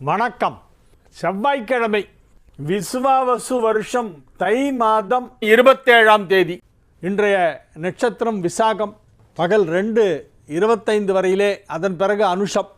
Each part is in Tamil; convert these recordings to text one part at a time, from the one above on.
வணக்கம். செவ்வாய்க்கிழமை, விசுவாவசு வருஷம் தை மாதம் 27ஆம் தேதி. இன்றைய நட்சத்திரம் விசாகம். பகல் 2:25 வரையிலே, அதன் பிறகு அனுஷம்.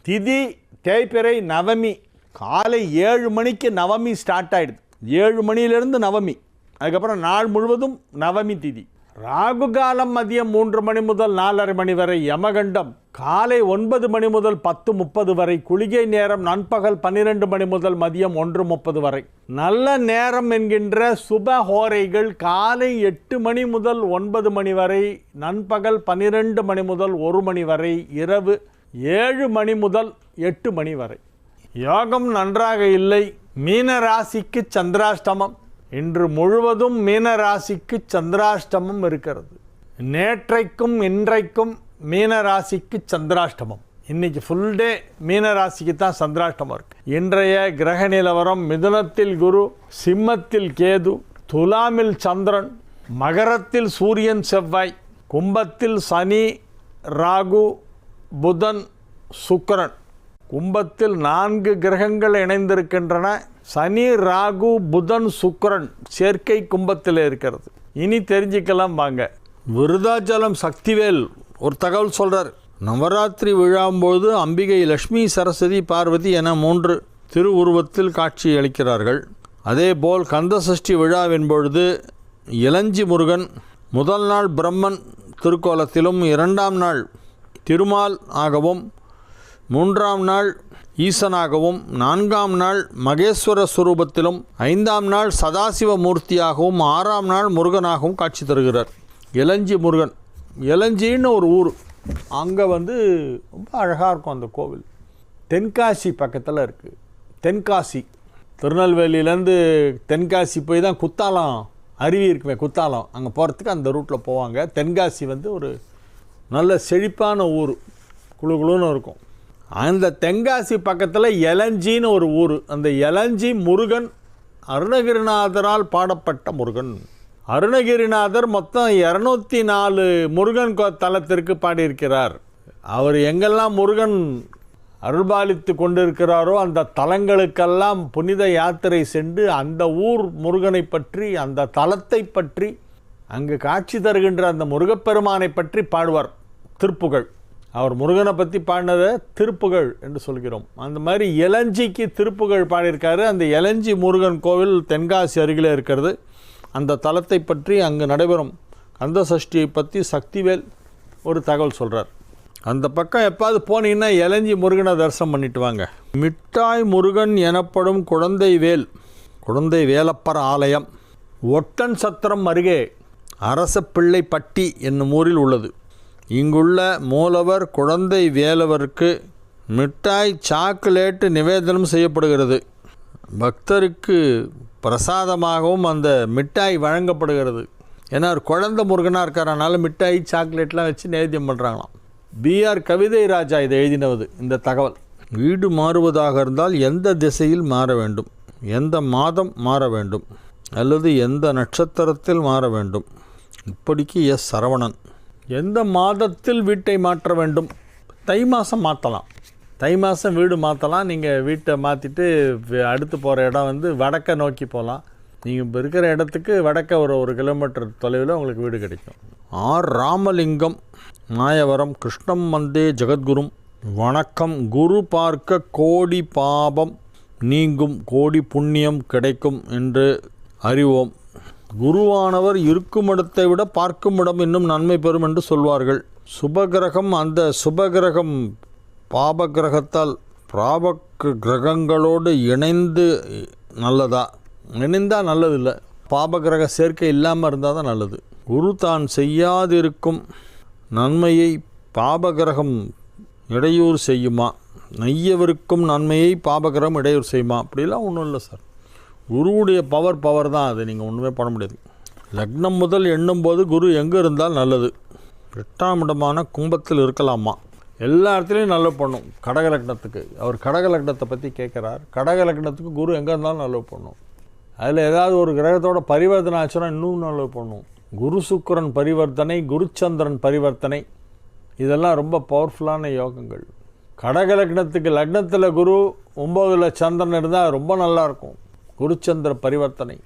திதி தேய்பிறை நவமி. காலை 7 மணிக்கு நவமி ஸ்டார்ட் ஆகிடுது. 7 மணியிலிருந்து நவமி. அதுக்கப்புறம் நாள் முழுவதும் நவமி திதி. ராகு காலம் மதியம் 3 மணி முதல் 4:30 மணி வரை. யமகண்டம் காலை 9 மணி முதல் 10:30 வரை. குளிகை நேரம் நண்பகல் 12 மணி முதல் மதியம் 1:30 வரை. நல்ல நேரம் என்கின்ற சுப ஹோரைகள் காலை 8 மணி முதல் 9 மணி வரை, நண்பகல் 12 மணி முதல் 1 மணி வரை, இரவு 7 மணி முதல் 8 மணி வரை. யோகம் நன்றாக இல்லை. மீன ராசிக்கு சந்திராஷ்டமம். இன்று முழுவதும் மீன ராசிக்கு சந்திராஷ்டமம் இருக்கிறது. நேற்றைக்கும் இன்றைக்கும் மீன ராசிக்கு சந்திராஷ்டமம். இன்னைக்கு ஃபுல் டே மீன ராசிக்கு தான் சந்திராஷ்டமம் இருக்கு. இன்றைய கிரக நிலவரம்: மிதுனத்தில் குரு, சிம்மத்தில் கேது, துலாமில் சந்திரன், மகரத்தில் சூரியன் செவ்வாய், கும்பத்தில் சனி ராகு புதன் சுக்கிரன். கும்பத்தில் 4 கிரகங்கள் இணைந்திருக்கின்றன. சனி ராகு புதன் சுக்கிரன் சேர்க்கை கும்பத்தில் இருக்கிறது. இனி தெரிஞ்சுக்கலாம் வாங்க. விருதாச்சலம் சக்திவேல் ஒரு தகவல் சொல்கிறார். நவராத்திரி விழாம்போது அம்பிகை லட்சுமி, சரஸ்வதி, பார்வதி என 3 திருவுருவத்தில் காட்சி அளிக்கிறார்கள். அதேபோல் கந்தசஷ்டி விழாவின் பொழுது இளஞ்சி முருகன் முதல் நாள் பிரம்மன் திருக்கோலத்திலும், 2ஆம் நாள் திருமால் ஆகவும், 3ஆம் நாள் ஈசனாகவும், 4ஆம் நாள் மகேஸ்வர ஸ்வரூபத்திலும், 5ஆம் நாள் சதாசிவ மூர்த்தியாகவும், 6ஆம் நாள் முருகனாகவும் காட்சி தருகிறார். இளஞ்சி முருகன். இளஞ்சின்னு ஒரு ஊர். அங்கே ரொம்ப அழகாக இருக்கும் அந்த கோவில். தென்காசி பக்கத்தில் இருக்குது. தென்காசி திருநெல்வேலியிலேருந்து தென்காசி போய் தான் குத்தாலம் அருவி இருக்குமே, குத்தாலம், அங்கே போகிறதுக்கு அந்த ரூட்டில் போவாங்க. தென்காசி ஒரு நல்ல செழிப்பான ஊர், குழு குழுன்னு இருக்கும். அந்த தென்காசி பக்கத்தில் இளஞ்சின்னு ஒரு ஊர். அந்த இளஞ்சி முருகன் அருணகிரிநாதரால் பாடப்பட்ட முருகன். அருணகிரிநாதர் மொத்தம் 204 முருகன் தலத்திற்கு பாடியிருக்கிறார். அவர் எங்கெல்லாம் முருகன் அருள்பாலித்து கொண்டிருக்கிறாரோ அந்த தலங்களுக்கெல்லாம் புனித யாத்திரை சென்று அந்த ஊர் முருகனை பற்றி, அந்த தலத்தை பற்றி, அங்கு காட்சி தருகின்ற அந்த முருகப்பெருமானை பற்றி பாடுவார். திருப்புகழ். அவர் முருகனை பற்றி பாடினதை திருப்புகழ் என்று சொல்கிறோம். அந்த மாதிரி இளஞ்சிக்கு திருப்புகழ் பாடியிருக்காரு. அந்த இளஞ்சி முருகன் கோவில் தென்காசி அருகில் இருக்கிறது. அந்த தலத்தை பற்றி, அங்கு நடைபெறும் கந்த சஷ்டியை பற்றி சக்திவேல் ஒரு தகவல் சொல்கிறார். அந்த பக்கம் எப்பாவது போனீங்கன்னா இளஞ்சி முருகனை தரிசனம் பண்ணிட்டு வாங்க. மிட்டாய் முருகன் எனப்படும் குழந்தை வேலப்பர் ஆலயம் ஒட்டன் சத்திரம் அருகே அரசப்பிள்ளைப்பட்டி என்னும் ஊரில் உள்ளது. இங்குள்ள மூலவர் குழந்தை வேலவருக்கு மிட்டாய், சாக்லேட்டு நிவேதனம் செய்யப்படுகிறது. பக்தருக்கு பிரசாதமாகவும் அந்த மிட்டாய் வழங்கப்படுகிறது. ஏன்னா குழந்தை முருகனாக இருக்கிறனால மிட்டாய், சாக்லேட்லாம் வச்சு நைவேத்தியம் பண்ணுறாங்களாம். பிஆர் கவிதை ராஜா இதை எழுதினது இந்த தகவல். வீடு மாறுவதாக இருந்தால் எந்த திசையில் மாற வேண்டும், எந்த மாதம் மாற வேண்டும், அல்லது எந்த நட்சத்திரத்தில் மாற வேண்டும்? இப்படிக்கு எஸ். சரவணன். எந்த மாதத்தில் வீட்டை மாற்ற வேண்டும்? தை மாதம் மாற்றலாம். தை மாதம் வீடு மாற்றலாம். நீங்கள் வீட்டை மாற்றிட்டு அடுத்து போகிற இடம் வடக்கை நோக்கி போகலாம். நீங்கள் இப்போ இருக்கிற இடத்துக்கு வடக்க ஒரு 1 கிலோமீட்டர் தொலைவில் உங்களுக்கு வீடு கிடைக்கும். ஆர். ராமலிங்கம், மாயவரம். கிருஷ்ணம் வந்தே ஜெகத்குரும். வணக்கம். குரு பார்க்க கோடி பாபம் நீங்கும், கோடி புண்ணியம் கிடைக்கும் என்று அறிவோம். குருவானவர் இருக்கும் இடத்தை விட பார்க்கும் இடம் இன்னும் நன்மை பெறும் என்று சொல்வார்கள். சுபகிரகம். அந்த சுபகிரகம் பாபகிரகத்தால் கிரகங்களோடு இணைந்து நல்லதா? இணைந்தால் நல்லதில்லை. பாபகிரக சேர்க்கை இல்லாமல் இருந்தால் தான் நல்லது. குரு தான் செய்யாதிருக்கும் நன்மையை பாபகிரகம் இடையூறு செய்யுமா? நெய்யவிருக்கும் நன்மையை பாபகிரகம் இடையூறு செய்யுமா? அப்படிலாம் ஒன்றும் இல்லை சார். குருவுடைய பவர் தான் அது. நீங்கள் ஒன்றுமே பண்ண முடியாது. லக்னம் முதல் எண்ணும்போது குரு எங்கே இருந்தால் நல்லது? 8ஆம் இடமான கும்பத்தில் இருக்கலாமா? எல்லா இடத்துலையும் நல்லது பண்ணும். கடக லக்னத்துக்கு அவர் கடக லக்னத்தை பற்றி கேட்குறார். கடக லக்னத்துக்கு குரு எங்கே இருந்தாலும் நல்லது பண்ணும். அதில் ஏதாவது ஒரு கிரகத்தோட பரிவர்த்தனை ஆச்சுன்னா இன்னும் நல்லது பண்ணும். குரு சுக்கிரன் பரிவர்த்தனை, குருச்சந்திரன் பரிவர்த்தனை, இதெல்லாம் ரொம்ப பவர்ஃபுல்லான யோகங்கள். கடக லக்னத்துக்கு லக்னத்தில் குரு 9ல் சந்திரன் இருந்தால் ரொம்ப நல்லாயிருக்கும். குருச்சந்திர பரிவர்த்தனை,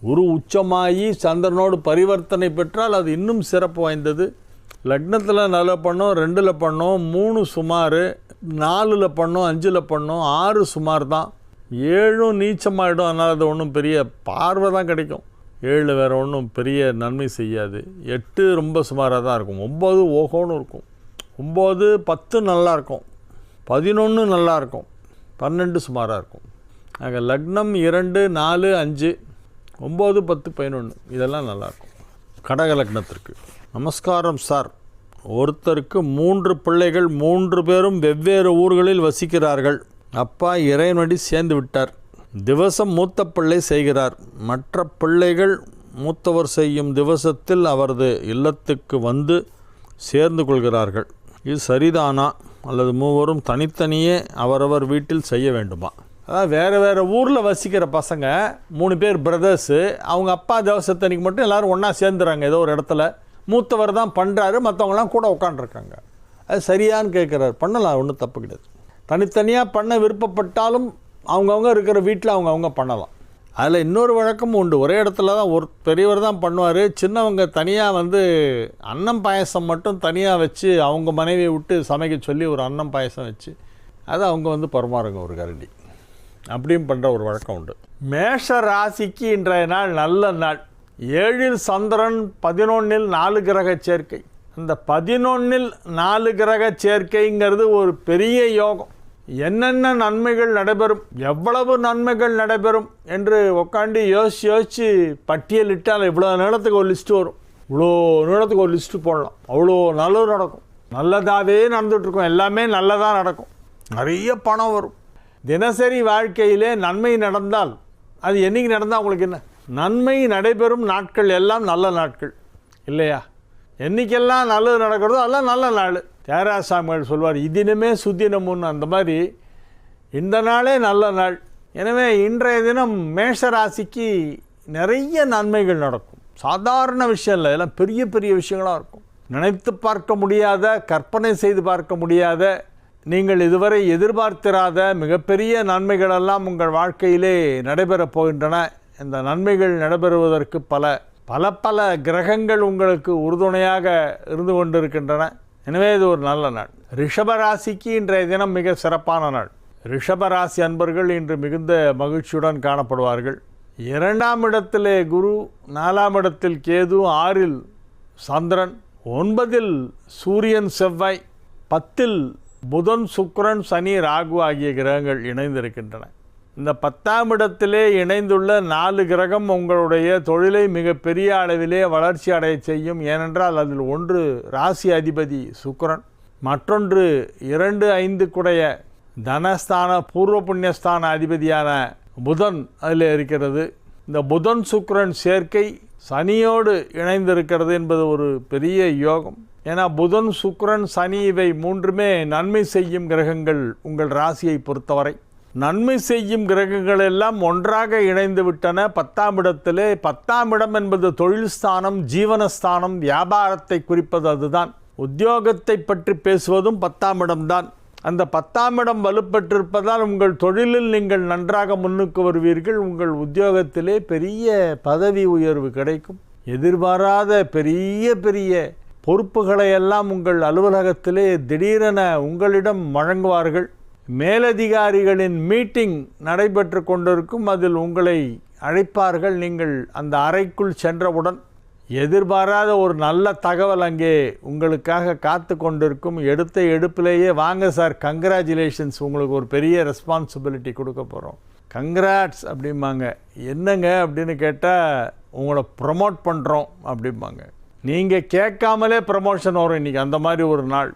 குரு உச்சமாகி சந்திரனோடு பரிவர்த்தனை பெற்றால் அது இன்னும் சிறப்பு வாய்ந்தது. லக்னத்தில் நல்லா பண்ணோம், 2ல் பண்ணோம், 3 சுமார், 4ல் பண்ணோம், 5ல் பண்ணோம், 6 சுமார் தான், 7 நீச்சமாகிடும். அதனால் அது ஒன்றும் பெரிய பார்வை தான் கிடைக்கும். 7 வேறு ஒன்றும் பெரிய நன்மை செய்யாது. 8 ரொம்ப சுமாராக தான் இருக்கும். 9 ஓஹோன்னு இருக்கும். 9, 10 நல்லாயிருக்கும். 11 நல்லாயிருக்கும். 12 சுமாராக இருக்கும். ஆக லக்னம் 2, 4, 5, 9, 10, 11 இதெல்லாம் நல்லாயிருக்கும் கடக லக்னத்திற்கு. நமஸ்காரம் சார். ஒருத்தருக்கு 3 பிள்ளைகள், 3 பேரும் வெவ்வேறு ஊர்களில் வசிக்கிறார்கள். அப்பா இறைவனடி சேர்ந்து விட்டார். திவசம் மூத்த பிள்ளை செய்கிறார். மற்ற பிள்ளைகள் மூத்தவர் செய்யும் திவசத்தில் அவரது இல்லத்துக்கு வந்து சேர்ந்து கொள்கிறார்கள். இது சரிதானா அல்லது மூவரும் தனித்தனியே அவரவர் வீட்டில் செய்ய வேண்டுமா? அதாவது வேறு வேறு ஊரில் வசிக்கிற பசங்க 3 பேர் பிரதர்ஸு, அவங்க அப்பா திவசத்தன்னைக்கு மட்டும் எல்லோரும் ஒன்றா சேர்ந்துறாங்க. ஏதோ ஒரு இடத்துல மூத்தவர் தான் பண்ணுறாரு, மற்றவங்களாம் கூட உட்காண்ட்ருக்காங்க. அது சரியான்னு கேட்குறாரு. பண்ணலாம், ஒன்றும் தப்பு கிடையாது. தனித்தனியாக பண்ண விருப்பப்பட்டாலும் அவங்கவுங்க இருக்கிற வீட்டில் அவங்கவுங்க பண்ணலாம். அதில் இன்னொரு வழக்கமும் உண்டு. ஒரே இடத்துல தான் ஒரு பெரியவர் தான் பண்ணுவார். சின்னவங்க தனியாக வந்து அன்னம் பாயசம் மட்டும் தனியாக வச்சு அவங்க மனைவியை விட்டு சமைக்க சொல்லி ஒரு அன்னம் பாயசம் வச்சு அதை அவங்க வந்து பரிமாறுங்க ஒரு கரண்டி. அப்படியும் பண்ணுற ஒரு வழக்கம் உண்டு. மேஷ ராசிக்கு இன்றைய நாள் நல்ல நாள். 7ல் சந்திரன், 11ல் 4 கிரக சேர்க்கை. அந்த 11ல் 4 கிரக சேர்க்கைங்கிறது ஒரு பெரிய யோகம். என்னென்ன நன்மைகள் நடைபெறும், எவ்வளவு நன்மைகள் நடைபெறும் என்று உட்காந்து யோசித்து பட்டியலிட்டால் இவ்வளோ நேரத்துக்கு ஒரு லிஸ்ட்டு வரும். இவ்வளோ நேரத்துக்கு ஒரு லிஸ்ட்டு போடலாம். அவ்வளோ நல்லது நடக்கும். நல்லதாகவே நடந்துகிட்ருக்கும். எல்லாமே நல்லதாக நடக்கும். நிறைய பணம் வரும். தினசரி வாழ்க்கையிலே நன்மை நடந்தால் அது என்றைக்கு நடந்தால் உங்களுக்கு என்ன? நன்மை நடைபெறும் நாட்கள் எல்லாம் நல்ல நாட்கள் இல்லையா? என்றைக்கெல்லாம் நல்லது நடக்கிறதோ அதெல்லாம் நல்ல நாள். தியாகராஜசாமிகள் சொல்வார், இதினமே சுத்தினமுன்னு. அந்த மாதிரி இந்த நாளே நல்ல நாள். எனவே இன்றைய தினம் மேஷ ராசிக்கு நிறைய நன்மைகள் நடக்கும். சாதாரண விஷயம் இல்லை, எல்லாம் பெரிய பெரிய விஷயங்களாக இருக்கும். நினைத்து பார்க்க முடியாத, கற்பனை செய்து பார்க்க முடியாத, நீங்கள் இதுவரை எதிர்பார்த்திராத மிகப்பெரிய நன்மைகளெல்லாம் உங்கள் வாழ்க்கையிலே நடைபெறப் போகின்றன. இந்த நன்மைகள் நடைபெறுவதற்கு பல கிரகங்கள் உங்களுக்கு உறுதுணையாக இருந்து கொண்டிருக்கின்றன. எனவே இது ஒரு நல்ல நாள். ரிஷபராசிக்கு இன்றைய தினம் மிக சிறப்பான நாள். ரிஷபராசி அன்பர்கள் இன்று மிகுந்த மகிழ்ச்சியுடன் காணப்படுவார்கள். 2ஆம் இடத்திலே குரு, 4ஆம் இடத்தில் கேது, 6ல் சந்திரன், 9ல் சூரியன் செவ்வாய், 10ல் புதன், சுக்கிரன், சனி, ராகு ஆகிய கிரகங்கள் இணைந்திருக்கின்றன. இந்த 10ஆம் இடத்திலே இணைந்துள்ள 4 கிரகம் உங்களுடைய தொழிலை மிகப்பெரிய அளவிலே வளர்ச்சி அடைய செய்யும். ஏனென்றால் அதில் ஒன்று ராசி அதிபதி சுக்கிரன், மற்றொன்று 2, 5 குடைய தனஸ்தான பூர்வ புண்ணியஸ்தான அதிபதியான புதன் அதில் இருக்கிறது. இந்த புதன் சுக்கிரன் சேர்க்கை சனியோடு இணைந்திருக்கிறது என்பது ஒரு பெரிய யோகம். ஏன்னா புதன், சுக்கிரன், சனி இவை 3மே நன்மை செய்யும் கிரகங்கள். உங்கள் ராசியை பொறுத்தவரை நன்மை செய்யும் கிரகங்கள் எல்லாம் ஒன்றாக இணைந்து விட்டன 10ஆம் இடத்திலே. 10ஆம் இடம் என்பது தொழில் ஸ்தானம், ஜீவனஸ்தானம், வியாபாரத்தை குறிப்பது. அதுதான் உத்தியோகத்தை பற்றி பேசுவதும் 10ஆம் இடம்தான். அந்த 10ஆம் இடம் வலுப்பெற்றிருப்பதால் உங்கள் தொழிலில் நீங்கள் நன்றாக முன்னுக்கு வருவீர்கள். உங்கள் உத்தியோகத்திலே பெரிய பதவி உயர்வு கிடைக்கும். எதிர்பாராத பெரிய பெரிய பொறுப்புகளை எல்லாம் உங்கள் அலுவலகத்திலே திடீரென உங்களிடம் வழங்குவார்கள். மேலதிகாரிகளின் மீட்டிங் நடைபெற்று கொண்டிருக்கும். அதில் உங்களை அழைப்பார்கள். நீங்கள் அந்த அறைக்குள் சென்றவுடன் எதிர்பாராத ஒரு நல்ல தகவல் அங்கே உங்களுக்காக காத்து கொண்டிருக்கும். எடுத்த எடுப்பிலேயே வாங்க சார், கங்க்ராச்சுலேஷன்ஸ், உங்களுக்கு ஒரு பெரிய ரெஸ்பான்சிபிலிட்டி கொடுக்க போகிறோம், கங்க்ராட்ஸ் அப்படிம்பாங்க. என்னங்க அப்படின்னு கேட்டால் உங்களை ப்ரமோட் பண்ணுறோம் அப்படிம்பாங்க. நீங்கள் கேட்காமலே ப்ரமோஷன் வரும் இன்றைக்கி. அந்த மாதிரி ஒரு நாள்.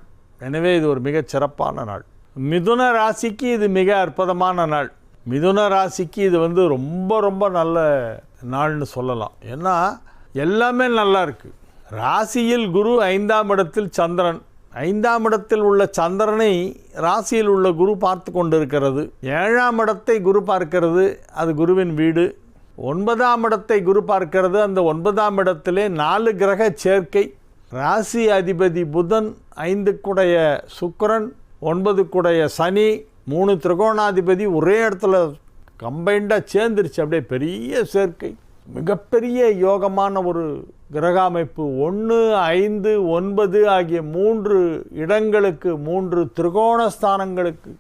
எனவே இது ஒரு மிகச் சிறப்பான நாள். மிதுன ராசிக்கு இது மிக அற்புதமான நாள். மிதுன ராசிக்கு இது வந்து ரொம்ப ரொம்ப நல்ல நாள்னு சொல்லலாம். ஏன்னா எல்லாமே நல்லா இருக்குது. ராசியில் குரு, 5ஆம் இடத்தில் சந்திரன். 5ஆம் இடத்தில் உள்ள சந்திரனை ராசியில் உள்ள குரு பார்த்து கொண்டிருக்கிறது. 7ஆம் இடத்தை குரு பார்க்கிறது, அது குருவின் வீடு. 9ஆம் இடத்தை குரு பார்க்கிறது. அந்த 9ஆம் இடத்திலே 4 கிரக சேர்க்கை. ராசி அதிபதி புதன், 5 குடைய சுக்கிரன், 9க்குடைய சனி 3 திரிகோணாதிபதி ஒரே இடத்துல கம்பைண்டாக சேர்ந்துருச்சு. அப்படியே பெரிய சேர்க்கை, மிகப்பெரிய யோகமான ஒரு கிரக அமைப்பு. 1, 5, 9 ஆகிய 3 இடங்களுக்கு, 3 திரிகோண ஸ்தானங்களுக்கு.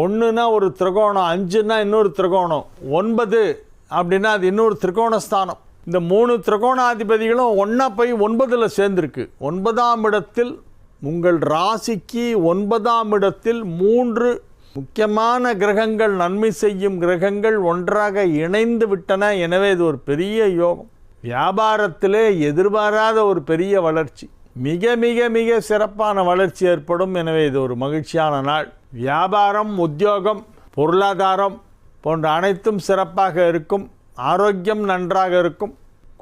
1னா ஒரு திரிகோணம், 5னா இன்னொரு திரிகோணம், 9 அப்படின்னா அது இன்னொரு திரிகோண ஸ்தானம். இந்த 3 திரிகோணாதிபதிகளும் ஒன்றா போய் 9ல் சேர்ந்துருக்கு. 9ஆம் இடத்தில் உங்கள் ராசிக்கு 9ஆம் இடத்தில் 3 முக்கியமான கிரகங்கள், நன்மை செய்யும் கிரகங்கள் ஒன்றாக இணைந்து விட்டன. எனவே இது ஒரு பெரிய யோகம். வியாபாரத்திலே எதிர்பாராத ஒரு பெரிய வளர்ச்சி, மிக மிக மிக சிறப்பான வளர்ச்சி ஏற்படும். எனவே இது ஒரு மகிழ்ச்சியான நாள். வியாபாரம், உத்தியோகம், பொருளாதாரம் போன்ற அனைத்தும் சிறப்பாக இருக்கும். ஆரோக்கியம் நன்றாக இருக்கும்.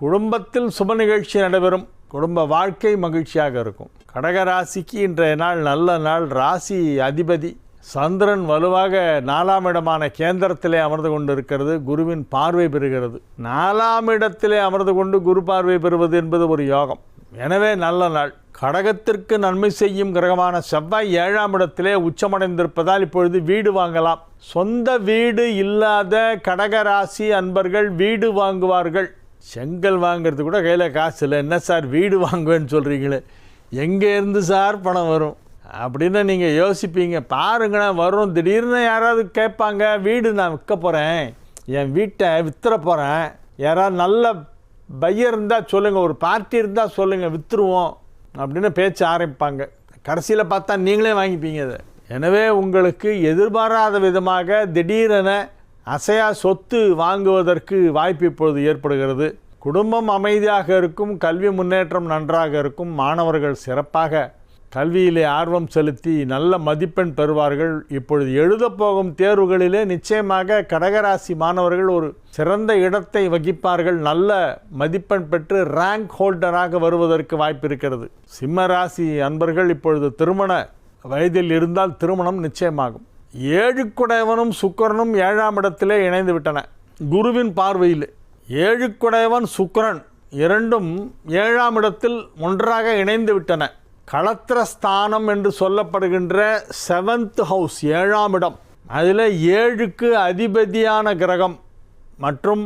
குடும்பத்தில் சுப நிகழ்ச்சி நடைபெறும். குடும்ப வாழ்க்கை மகிழ்ச்சியாக இருக்கும். கடக ராசிக்கு இன்றைய நாள் நல்ல நாள். ராசி அதிபதி சந்திரன் வலுவாக 4ஆம் இடமான கேந்திரத்திலே அமர்ந்து கொண்டு இருக்கிறது. குருவின் பார்வை பெறுகிறது. 4ஆம் இடத்திலே அமர்ந்து கொண்டு குரு பார்வை பெறுவது என்பது ஒரு யோகம். எனவே நல்ல நாள். கடகத்திற்கு நன்மை செய்யும் கிரகமான செவ்வாய் 7ஆம் இடத்திலே உச்சமடைந்திருப்பதால் இப்பொழுது வீடு வாங்கலாம். சொந்த வீடு இல்லாத கடகராசி அன்பர்கள் வீடு வாங்குவார்கள். செங்கல் வாங்கிறது கூட கையில் காசு இல்லை, என்ன சார் வீடு வாங்குவேன்னு சொல்கிறீங்களே, எங்கேருந்து சார் பணம் வரும் அப்படின்னு நீங்கள் யோசிப்பீங்க. பாருங்களேன், வரும். திடீர்னு யாராவது கேட்பாங்க, வீடு நான் விற்க போகிறேன், என் வீட்டை விற்றுற போகிறேன், யாராவது நல்ல பையர் இருந்தால் சொல்லுங்கள், ஒரு பார்ட்டி இருந்தால் சொல்லுங்கள், விற்றுருவோம் அப்படின்னு பேச்ச ஆரம்பிப்பாங்க. கடைசியில் பார்த்தா நீங்களே வாங்கிப்பீங்க அதை. எனவே உங்களுக்கு எதிர்பாராத விதமாக திடீரென அசையா சொத்து வாங்குவதற்கு வாய்ப்பு இப்பொழுது ஏற்படுகிறது. குடும்பம் அமைதியாக இருக்கும். கல்வி முன்னேற்றம் நன்றாக இருக்கும். மாணவர்கள் சிறப்பாக கல்வியிலே ஆர்வம் செலுத்தி நல்ல மதிப்பெண் பெறுவார்கள். இப்பொழுது எழுதப்போகும் தேர்வுகளிலே நிச்சயமாக கடகராசி மாணவர்கள் ஒரு சிறந்த இடத்தை வகிப்பார்கள். நல்ல மதிப்பெண் பெற்று ரேங்க் ஹோல்டராக வருவதற்கு வாய்ப்பு இருக்கிறது. சிம்ம ராசி அன்பர்கள் இப்பொழுது திருமண வயதில் இருந்தால் திருமணம் நிச்சயமாகும். 7க்குடையவனும் சுக்கிரனும் 7ஆம் இடத்திலே இணைந்து விட்டன குருவின் பார்வையில். 7க்குடையவன் சுக்கிரன் இரண்டும் 7ஆம் இடத்தில் ஒன்றாக இணைந்து விட்டன. களத்திரஸ்தானம் என்று சொல்லப்படுகின்ற 7th ஹவுஸ், 7ஆம் இடம், அதில் 7க்கு அதிபதியான கிரகம் மற்றும்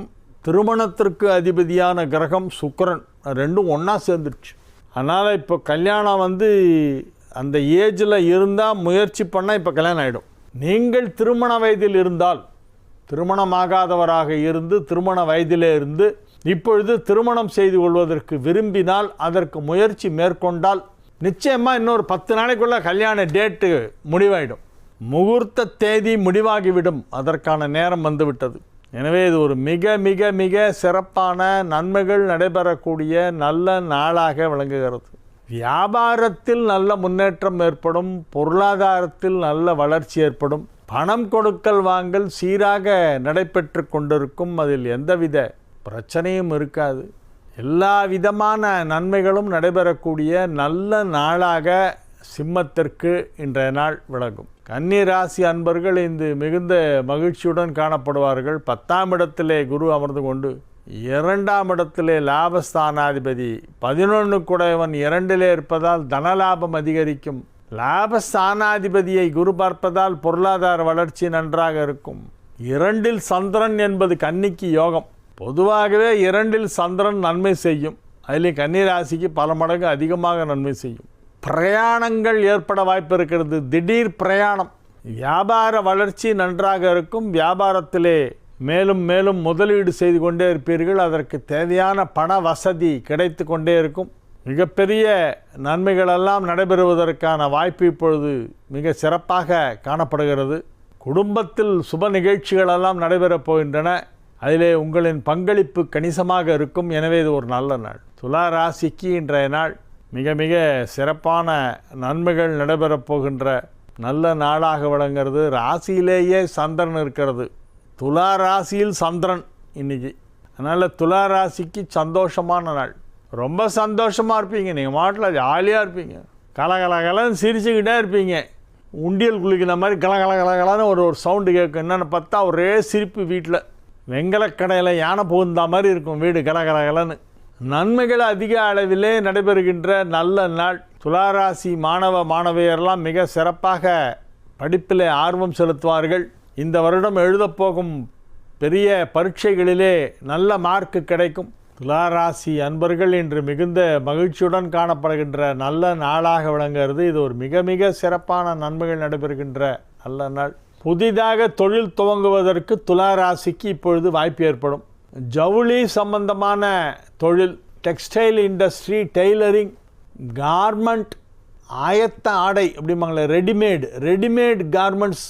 திருமணத்திற்கு அதிபதியான கிரகம் சுக்கிரன், ரெண்டும் ஒன்றா சேர்ந்துருச்சு. அதனால் இப்போ கல்யாணம் அந்த ஏஜில் இருந்தால் முயற்சி பண்ணால் இப்போ கல்யாணம் ஆகிடும். நீங்கள் திருமண வயதில் இருந்தால், திருமணமாகாதவராக இருந்து திருமண வயதிலே இருந்து இப்பொழுது திருமணம் செய்து கொள்வதற்கு விரும்பினால், அதற்கு முயற்சி மேற்கொண்டால் நிச்சயமாக இன்னொரு 10 நாளைக்குள்ளே கல்யாண டேட்டு முடிவாயிடும். முகூர்த்த தேதி முடிவாகிவிடும். அதற்கான நேரம் வந்துவிட்டது. எனவே இது ஒரு மிக மிக மிக சிறப்பான நன்மைகள் நடைபெறக்கூடிய நல்ல நாளாக விளங்குகிறது. வியாபாரத்தில் நல்ல முன்னேற்றம் ஏற்படும். பொருளாதாரத்தில் நல்ல வளர்ச்சி ஏற்படும். பணம் கொடுக்கல் வாங்கல் சீராக நடைபெற்று கொண்டிருக்கும். அதில் எந்தவித பிரச்சனையும் இருக்காது. எல்லா விதமான நன்மைகளும் நடைபெறக்கூடிய நல்ல நாளாக சிம்மத்திற்கு இன்றைய நாள் விளங்கும். கன்னி ராசி அன்பர்கள் இந்த மிகுந்த மகிழ்ச்சியுடன் காணப்படுவார்கள். 10ஆம் இடத்திலே குரு அமர்ந்து கொண்டு 2ஆம் இடத்திலே லாபஸ்தானாதிபதி 11க்குடையவன் 2லே இருப்பதால் தனலாபம் அதிகரிக்கும். லாபஸ்தானாதிபதியை குரு பார்ப்பதால் பொருளாதார வளர்ச்சி நன்றாக இருக்கும். 2ல் சந்திரன் என்பது கன்னிக்கு யோகம். பொதுவாகவே 2ல் சந்திரன் நன்மை செய்யும். அதில் கன்னிராசிக்கு பல மடங்கு அதிகமாக நன்மை செய்யும். பிரயாணங்கள் ஏற்பட வாய்ப்பு இருக்கிறது. திடீர் பிரயாணம். வியாபார வளர்ச்சி நன்றாக இருக்கும். வியாபாரத்திலே மேலும் மேலும் முதலீடு செய்து கொண்டே இருப்பீர்கள். அதற்கு தேவையான பண வசதி கிடைத்து கொண்டே இருக்கும். மிகப்பெரிய நன்மைகளெல்லாம் நடைபெறுவதற்கான வாய்ப்பு இப்பொழுது மிக சிறப்பாக காணப்படுகிறது. குடும்பத்தில் சுப நிகழ்ச்சிகளெல்லாம் நடைபெறப் போகின்றன. அதிலே உங்களின் பங்களிப்பு கணிசமாக இருக்கும். எனவே இது ஒரு நல்ல நாள். துலா ராசிக்கு இன்றைய நாள் மிக மிக சிறப்பான நன்மைகள் நடைபெறப் போகின்ற நல்ல நாளாக விளங்குகிறது. ராசியிலேயே சந்திரன் இருக்கிறது. துலா ராசியில் சந்திரன் இன்னைக்கு. அதனால் துலா ராசிக்கு சந்தோஷமான நாள். ரொம்ப சந்தோஷமாக இருப்பீங்க. நீங்கள் மாட்டில் ஜாலியாக இருப்பீங்க. கலகலகலன்னு சிரிச்சுக்கிட்டே இருப்பீங்க. உண்டியல் குளிக்கிற மாதிரி கலகலகலகலான்னு ஒரு சவுண்டு கேட்கும். என்னென்னு பார்த்தா ஒரே சிரிப்பு. வீட்டில் வெங்கலக்கடையில் யானை புகுந்தா மாதிரி இருக்கும் வீடு கலகலகலன்னு. நன்மைகள் அதிக அளவிலே நடைபெறுகின்ற நல்ல நாள். துளாராசி மாணவ மாணவியரெல்லாம் மிக சிறப்பாக படிப்பிலே ஆர்வம் செலுத்துவார்கள். இந்த வருடம் எழுதப்போகும் பெரிய பரீட்சைகளிலே நல்ல மார்க்கு கிடைக்கும். துளாராசி அன்பர்கள் இன்று மிகுந்த மகிழ்ச்சியுடன் காணப்படுகின்ற நல்ல நாளாக விளங்குகிறது. இது ஒரு மிக மிக சிறப்பான நன்மைகள் நடைபெறுகின்ற நல்ல நாள். புதிதாக தொழில் துவங்குவதற்கு துளாராசிக்கு இப்பொழுது வாய்ப்பு ஏற்படும். ஜவுளி சம்பந்தமான தொழில், டெக்ஸ்டைல் இண்டஸ்ட்ரி, டெய்லரிங், கார்மெண்ட், ஆயத்த ஆடை அப்படிம்பாங்களே, ரெடிமேட் கார்மெண்ட்ஸ்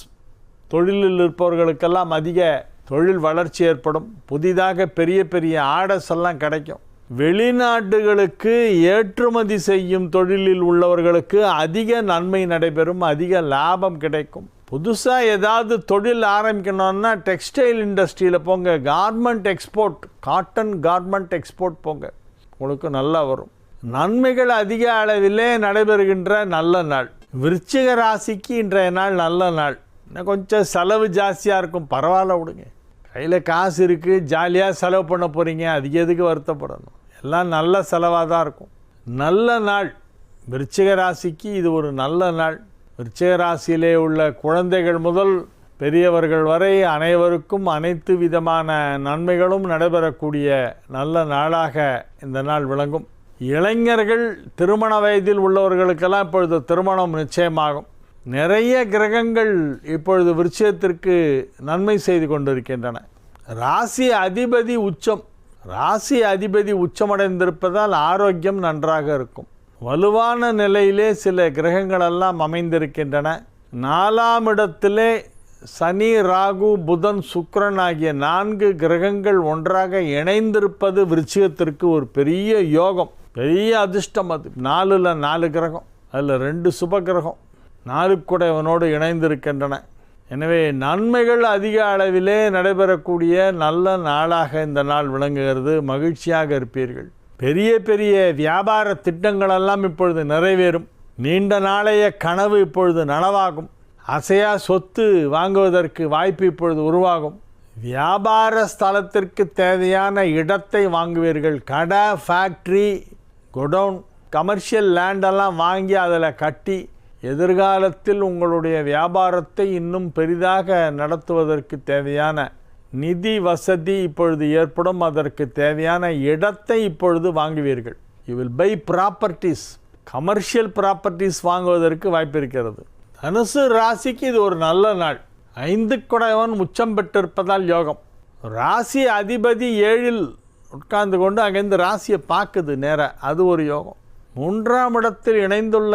தொழிலில் இருப்பவர்களுக்கெல்லாம் அதிக தொழில் வளர்ச்சி ஏற்படும். புதிதாக பெரிய பெரிய ஆர்டர்ஸ் எல்லாம் கிடைக்கும். வெளிநாடுகளுக்கு ஏற்றுமதி செய்யும் தொழிலில் உள்ளவர்களுக்கு அதிக நன்மை நடைபெறும், அதிக லாபம் கிடைக்கும். புதுசாக ஏதாவது தொழில் ஆரம்பிக்கணும்னா டெக்ஸ்டைல் இண்டஸ்ட்ரியில் போங்க, garment export, cotton garment export போங்க, உங்களுக்கு நல்லா வரும். நன்மைகள் அதிக அளவிலே நடைபெறுகின்ற நல்ல நாள். விருச்சிக ராசிக்கு இன்றைய நாள் நல்ல நாள். இன்னும் கொஞ்சம் செலவு ஜாஸ்தியாக இருக்கும், பரவாயில்ல விடுங்க. கையில் காசு இருக்குது, ஜாலியாக செலவு பண்ண போகிறீங்க, அதுக்கு எதுக்கு வருத்தப்படணும்? எல்லாம் நல்ல செலவாக தான் இருக்கும். நல்ல நாள். விருச்சிக ராசிக்கு இது ஒரு நல்ல நாள். விருச்சிக ராசியிலே உள்ள குழந்தைகள் முதல் பெரியவர்கள் வரை அனைவருக்கும் அனைத்து விதமான நன்மைகளும் நடைபெறக்கூடிய நல்ல நாளாக இந்த நாள் விளங்கும். இளைஞர்கள், திருமண வயதில் உள்ளவர்களுக்கெல்லாம் இப்பொழுது திருமணம் நிச்சயமாகும். நிறைய கிரகங்கள் இப்பொழுது விருச்சிகத்திற்கு நன்மை செய்து கொண்டிருக்கின்றன. ராசி அதிபதி உச்சம். ராசி அதிபதி உச்சமடைந்திருப்பதால் ஆரோக்கியம் நன்றாக இருக்கும். வலுவான நிலையிலே சில கிரகங்களெல்லாம் அமைந்திருக்கின்றன. 4ஆம் இடத்திலே சனி, ராகு, புதன், சுக்கிரன் ஆகிய 4 கிரகங்கள் ஒன்றாக இணைந்திருப்பது விருச்சிகத்திற்கு ஒரு பெரிய யோகம், பெரிய அதிர்ஷ்டம். அது 4ல் 4 கிரகம், அதில் 2 சுப கிரகம் 4 குடையவனோடு இணைந்திருக்கின்றன. எனவே நன்மைகள் அதிக அளவிலே நடைபெறக்கூடிய நல்ல நாளாக இந்த நாள் விளங்குகிறது. மகிழ்ச்சியாக இருப்பீர்கள். பெரிய பெரிய வியாபார திட்டங்களெல்லாம் இப்பொழுது நிறைவேறும். நீண்ட நாளைய கனவு இப்பொழுது நனவாகும். அசையா சொத்து வாங்குவதற்கு வாய்ப்பு இப்பொழுது உருவாகும். வியாபார ஸ்தலத்திற்கு தேவையான இடத்தை வாங்குவீர்கள். கடை, ஃபேக்ட்ரி, குடவுன், கமர்ஷியல் லேண்டெல்லாம் வாங்கி அதில் கட்டி எதிர்காலத்தில் உங்களுடைய வியாபாரத்தை இன்னும் பெரிதாக நடத்துவதற்கு தேவையான நிதி வசதி இப்பொழுது ஏற்படும். அதற்கு தேவையான இடத்தை இப்பொழுது வாங்குவீர்கள். You will buy properties, commercial properties வாங்குவதற்கு வாய்ப்பு இருக்கிறது. தனுசு ராசிக்கு இது ஒரு நல்ல நாள். 5 குடையவன் உச்சம் பெற்றிருப்பதால் யோகம். ராசி அதிபதி 7ல் உட்கார்ந்து கொண்டு அங்கேருந்து ராசியை பார்க்குது நேர, அது ஒரு யோகம். 3ஆம் இடத்தில் இணைந்துள்ள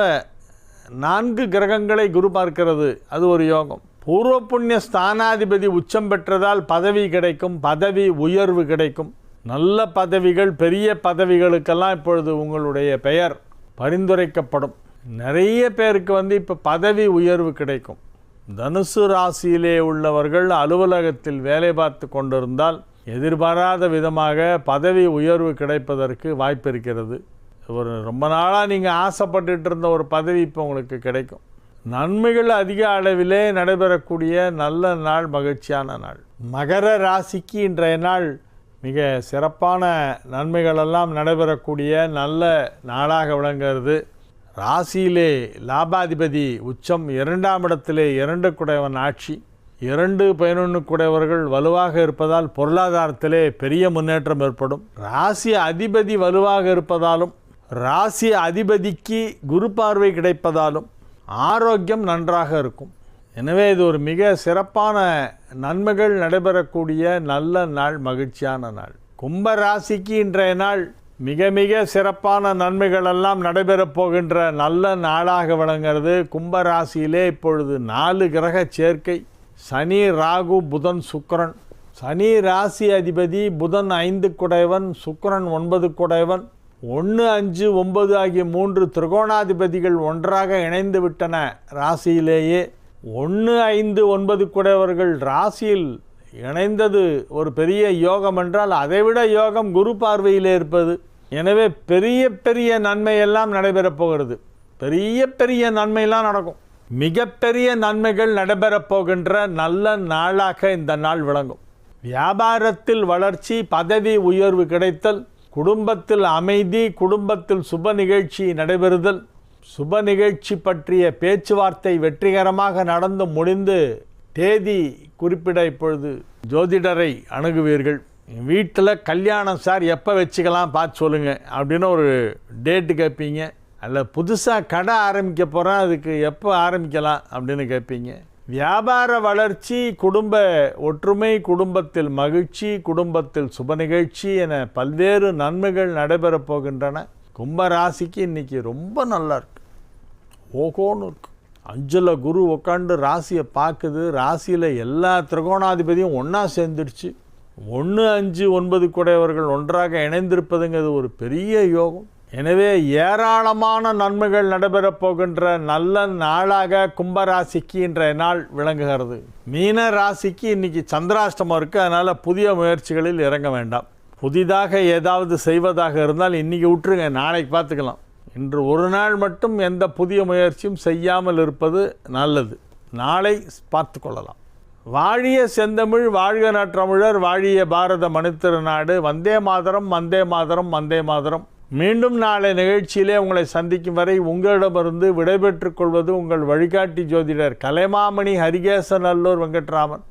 4 கிரகங்களை குரு பார்க்கிறது, அது ஒரு யோகம். பூர்வ புண்ணிய ஸ்தானாதிபதி உச்சம் பெற்றதால் பதவி கிடைக்கும், பதவி உயர்வு கிடைக்கும். நல்ல பதவிகள், பெரிய பதவிகளுக்கெல்லாம் இப்பொழுது உங்களுடைய பெயர் பரிந்துரைக்கப்படும். நிறைய பேருக்கு இப்போ பதவி உயர்வு கிடைக்கும். தனுசு ராசியிலே உள்ளவர்கள் அலுவலகத்தில் வேலை பார்த்து கொண்டிருந்தால் எதிர்பாராத விதமாக பதவி உயர்வு கிடைப்பதற்கு வாய்ப்பு இருக்கிறது. ஒரு ரொம்ப நாளாக நீங்கள் ஆசைப்பட்டுட்டு இருந்த ஒரு பதவி இப்போ உங்களுக்கு கிடைக்கும். நன்மைகள் அதிக அளவிலே நடைபெறக்கூடிய நல்ல நாள், மகிழ்ச்சியான நாள். மகர ராசிக்கு இன்றைய நாள் மிக சிறப்பான நன்மைகளெல்லாம் நடைபெறக்கூடிய நல்ல நாளாக விளங்குகிறது. ராசியிலே லாபாதிபதி உச்சம், 2ஆம் இடத்திலே 2 குடையவன் ஆட்சி. 2, 11 குடையவர்கள் வலுவாக இருப்பதால் பொருளாதாரத்திலே பெரிய முன்னேற்றம் ஏற்படும். ராசி அதிபதி வலுவாக இருப்பதாலும் ராசி அதிபதிக்கு குரு பார்வை கிடைப்பதாலும் ஆரோக்கியம் நன்றாக இருக்கும். எனவே இது ஒரு மிக சிறப்பான நன்மைகள் நடைபெறக்கூடிய நல்ல நாள், மகிழ்ச்சியான நாள். கும்ப ராசிக்கு இன்றைய நாள் மிக மிக சிறப்பான நன்மைகளெல்லாம் நடைபெறப் போகின்ற நல்ல நாளாக விளங்குகிறது. கும்ப ராசியிலே இப்பொழுது 4 கிரக சேர்க்கை. சனி, ராகு, புதன், சுக்கிரன். சனி ராசி அதிபதி, புதன் 5 குடையவன், சுக்கிரன் 9 குடையவன். 1, 5, 9 ஆகிய 3 திரிகோணாதிபதிகள் ஒன்றாக இணைந்து விட்டன ராசியிலேயே. 1, 5, 9 குடையவர்கள் ராசியில் இணைந்தது ஒரு பெரிய யோகம் என்றால் அதைவிட யோகம் குரு பார்வையிலே இருப்பது. எனவே பெரிய பெரிய நன்மையெல்லாம் நடைபெறப் போகிறது. பெரிய பெரிய நன்மையெல்லாம் நடக்கும். மிகப்பெரிய நன்மைகள் நடைபெறப் போகின்ற நல்ல நாளாக இந்த நாள் விளங்கும். வியாபாரத்தில் வளர்ச்சி, பதவி உயர்வு கிடைத்தல், குடும்பத்தில் அமைதி, குடும்பத்தில் சுப நிகழ்ச்சி நடைபெறுதல், சுப நிகழ்ச்சி பற்றிய பேச்சுவார்த்தை வெற்றிகரமாக நடந்து முடிந்து தேதி குறிப்பிட இப்பொழுது ஜோதிடரை அணுகுவீர்கள். வீட்டில் கல்யாணம் சார் எப்போ வச்சுக்கலாம் பார்த்து சொல்லுங்கள் அப்படின்னு ஒரு டேட்டு கேட்பீங்க. அல்ல புதுசாக கடை ஆரம்பிக்க போகிறேன், அதுக்கு எப்போ ஆரம்பிக்கலாம் அப்படின்னு கேட்பீங்க. வியாபார வளர்ச்சி, குடும்ப ஒற்றுமை, குடும்பத்தில் மகிழ்ச்சி, குடும்பத்தில் சுப நிகழ்ச்சி என பல்வேறு நன்மைகள் நடைபெறப் போகின்றன. கும்பராசிக்கு இன்றைக்கி ரொம்ப நல்லா இருக்கு, ஓகோன்னு இருக்கு. 5ல் குரு உட்காந்து ராசியை பார்க்குது. ராசியில் எல்லா திரிகோணாதிபதியும் ஒன்றா சேர்ந்துடுச்சு. 1, 5, 9 கூடையவர்கள் ஒன்றாக இணைந்திருப்பதுங்கிறது ஒரு பெரிய யோகம். எனவே ஏராளமான நன்மைகள் நடைபெறப் போகின்ற நல்ல நாளாக கும்பராசிக்கு இன்றைய நாள் விளங்குகிறது. மீன ராசிக்கு இன்றைக்கி சந்திராஷ்டமம் இருக்குது, அதனால் புதிய முயற்சிகளில் இறங்க வேண்டாம். புதிதாக ஏதாவது செய்வதாக இருந்தால் இன்றைக்கி விட்டுருங்க, நாளைக்கு பார்த்துக்கலாம். இன்று ஒரு நாள் மட்டும் எந்த புதிய முயற்சியும் செய்யாமல் இருப்பது நல்லது. நாளை பார்த்து கொள்ளலாம். வாழிய செந்தமிழ், வாழ்க நற்றமிழர், வாழிய பாரத மணித்திருநாடு. வந்தே மாதரம், வந்தே மாதரம், வந்தே மாதரம். மீண்டும் நாளை நிகழ்ச்சியிலே உங்களை சந்திக்கும் வரை உங்களிடமிருந்து விடைபெற்றுக் கொள்வது உங்கள் வழிகாட்டி ஜோதிடர் கலைமாமணி ஹரிகேசநல்லூர் வெங்கட்ராமன்.